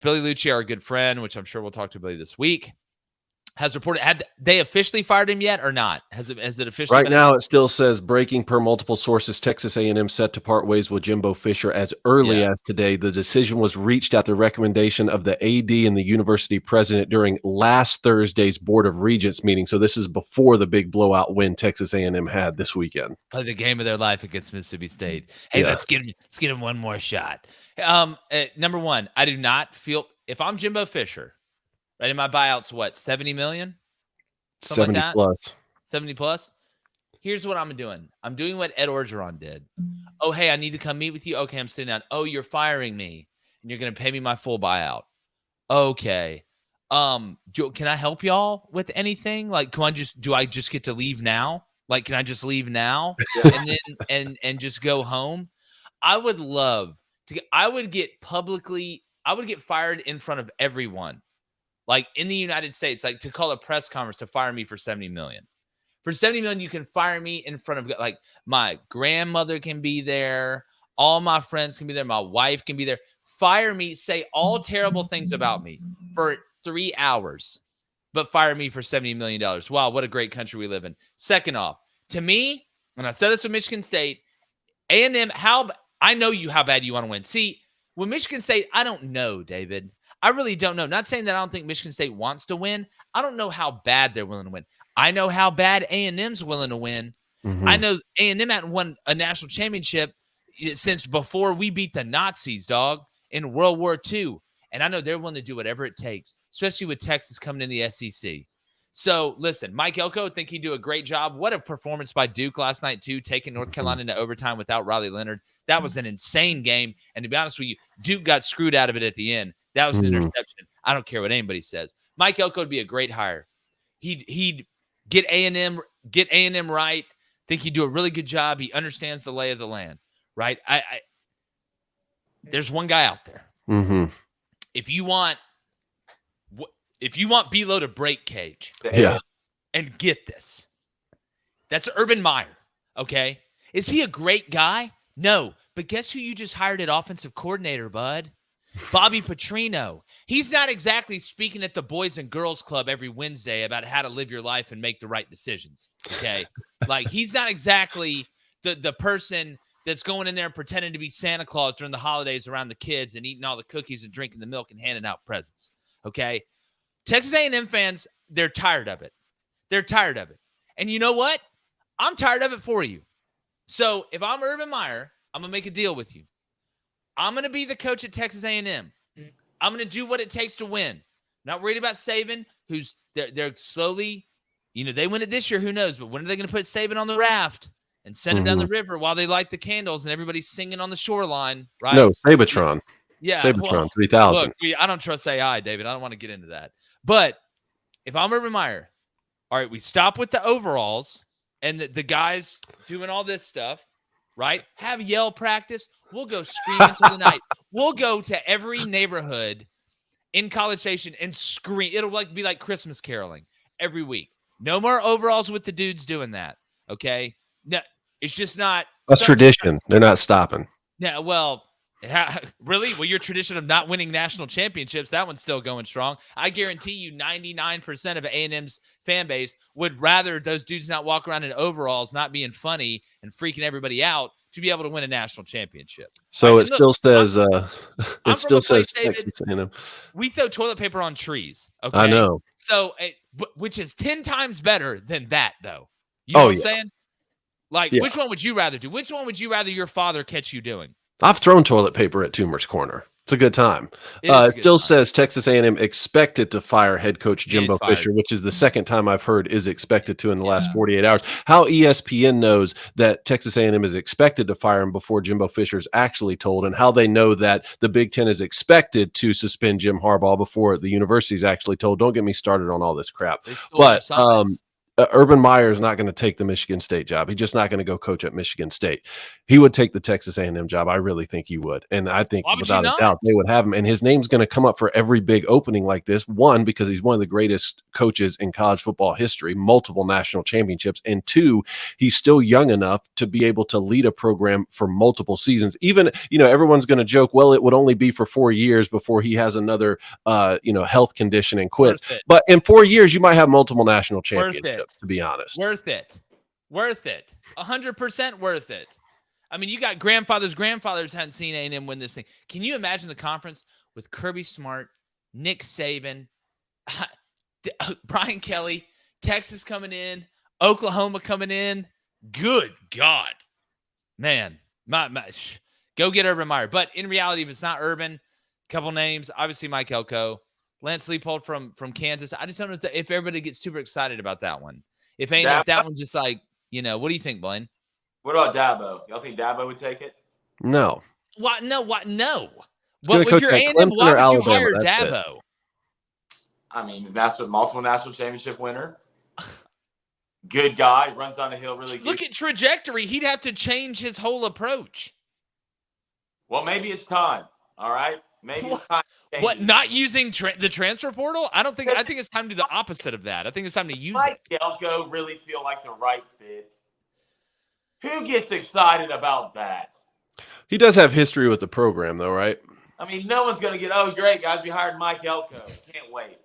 Billy Lucci, our good friend, which I'm sure we'll talk to Billy this week, has reported. Had they officially fired him yet or not? Has it officially? Right now, it still says breaking per multiple sources. Texas A&M set to part ways with Jimbo Fisher as early as today. The decision was reached at the recommendation of the AD and the university president during last Thursday's Board of Regents meeting. So this is before the big blowout win Texas A&M had this weekend. Play the game of their life against Mississippi State. Hey, let's get him one more shot. Number one, I do not feel if I'm Jimbo Fisher, right? And my buyout's what, 70 million? Something 70 like plus. 70 plus. Here's what I'm doing. I'm doing what Ed Orgeron did. Oh, hey, I need to come meet with you. Okay, I'm sitting down. Oh, you're firing me, and you're going to pay me my full buyout. Okay. Can I help y'all with anything? Like, do I just get to leave now? Like, can I just leave now and then and just go home? I would love to. I would get fired in front of everyone, like in the United States, like to call a press conference to fire me for 70 million. For 70 million, you can fire me in front of, like, my grandmother can be there. All my friends can be there. My wife can be there. Fire me, say all terrible things about me for 3 hours, but fire me for $70 million. Wow, what a great country we live in. Second off, to me, and I said this with Michigan State, A&M, I know how bad you want to win. See, with Michigan State, I don't know, David. I really don't know. Not saying that I don't think Michigan State wants to win. I don't know how bad they're willing to win. I know how bad A&M's willing to win. Mm-hmm. I know A&M hadn't won a national championship since before we beat the Nazis, dog, in World War II. And I know they're willing to do whatever it takes, especially with Texas coming in the SEC. So, listen, Mike Elko, think he'd do a great job. What a performance by Duke last night, too, taking North Carolina into overtime without Riley Leonard. That was an insane game. And to be honest with you, Duke got screwed out of it at the end. That was an interception. I don't care what anybody says. Mike Elko would be a great hire. He'd get A&M right. Think he'd do a really good job. He understands the lay of the land, right? There's one guy out there. Mm-hmm. If you want Belo to break Cage, and get this, that's Urban Meyer. Okay, is he a great guy? No, but guess who you just hired at offensive coordinator, bud? Bobby Petrino. He's not exactly speaking at the Boys and Girls Club every Wednesday about how to live your life and make the right decisions. Okay, like he's not exactly the person that's going in there and pretending to be Santa Claus during the holidays around the kids and eating all the cookies and drinking the milk and handing out presents. Okay, Texas A&M fans, they're tired of it. They're tired of it. And you know what? I'm tired of it for you. So if I'm Urban Meyer, I'm going to make a deal with you. I'm going to be the coach at Texas A&M. I'm going to do what it takes to win. Not worried about Saban, who's they're slowly, they win it this year, who knows? But when are they going to put Saban on the raft and send him down the river while they light the candles and everybody's singing on the shoreline, right? No, Sabatron. Yeah. Sabatron 3000. Look, I don't trust AI, David. I don't want to get into that. But if I'm Urban Meyer, all right, we stop with the overalls and the guys doing all this stuff, right? Have yell practice. We'll go scream into the night. We'll go to every neighborhood in College Station and scream. It'll be like Christmas caroling every week. No more overalls with the dudes doing that, okay? No, it's just not. That's tradition. They're not stopping. Yeah, well, really? Well, your tradition of not winning national championships, that one's still going strong. I guarantee you 99% of A&M's fan base would rather those dudes not walk around in overalls, not being funny and freaking everybody out to be able to win a national championship. So it still says Texas A&M. We throw toilet paper on trees. Okay, I know. So, which is 10 times better than that, though. You know what I'm saying? Like, which one would you rather do? Which one would you rather your father catch you doing? I've thrown toilet paper at Toomer's Corner. It's a good time. It still says Texas A&M expected to fire head coach Jimbo Fisher, which is the second time I've heard is expected to in the last 48 hours. How ESPN knows that Texas A&M is expected to fire him before Jimbo Fisher's actually told, and how they know that the Big Ten is expected to suspend Jim Harbaugh before the university's actually told. Don't get me started on all this crap. But Urban Meyer is not going to take the Michigan State job. He's just not going to go coach at Michigan State. He would take the Texas A&M job. I really think he would. And I think without a doubt they would have him. And his name's going to come up for every big opening like this. One, because he's one of the greatest coaches in college football history, multiple national championships. And two, he's still young enough to be able to lead a program for multiple seasons. Even, everyone's going to joke, well, it would only be for 4 years before he has another, health condition and quits. But in 4 years, you might have multiple national championships, to be honest. Worth it. 100% worth it. I mean, you got grandfathers hadn't seen A&M win this thing. Can you imagine the conference with Kirby Smart, Nick Saban, Brian Kelly, Texas coming in, Oklahoma coming in? Good God. Man, go get Urban Meyer. But in reality, if it's not Urban, a couple names, obviously Mike Elko, Lance Leipold from Kansas. I just don't know if everybody gets super excited about that one. If that one's just like, what do you think, Blaine? What about Dabo? Y'all think Dabo would take it? No. What? No. What if you're A&M? Why would you hire Dabo? I mean, multiple national championship winner. Good guy, runs down the hill really good. Look at trajectory. He'd have to change his whole approach. Well, maybe it's time. All right. Maybe it's time. What, not using the transfer portal? I think it's time to do the opposite of that. I think it's time to use Mike Elko really feel like the right fit? Who gets excited about that? He does have history with the program, though, right? I mean, no one's going to get, oh, great, guys, we hired Mike Elko. Can't wait.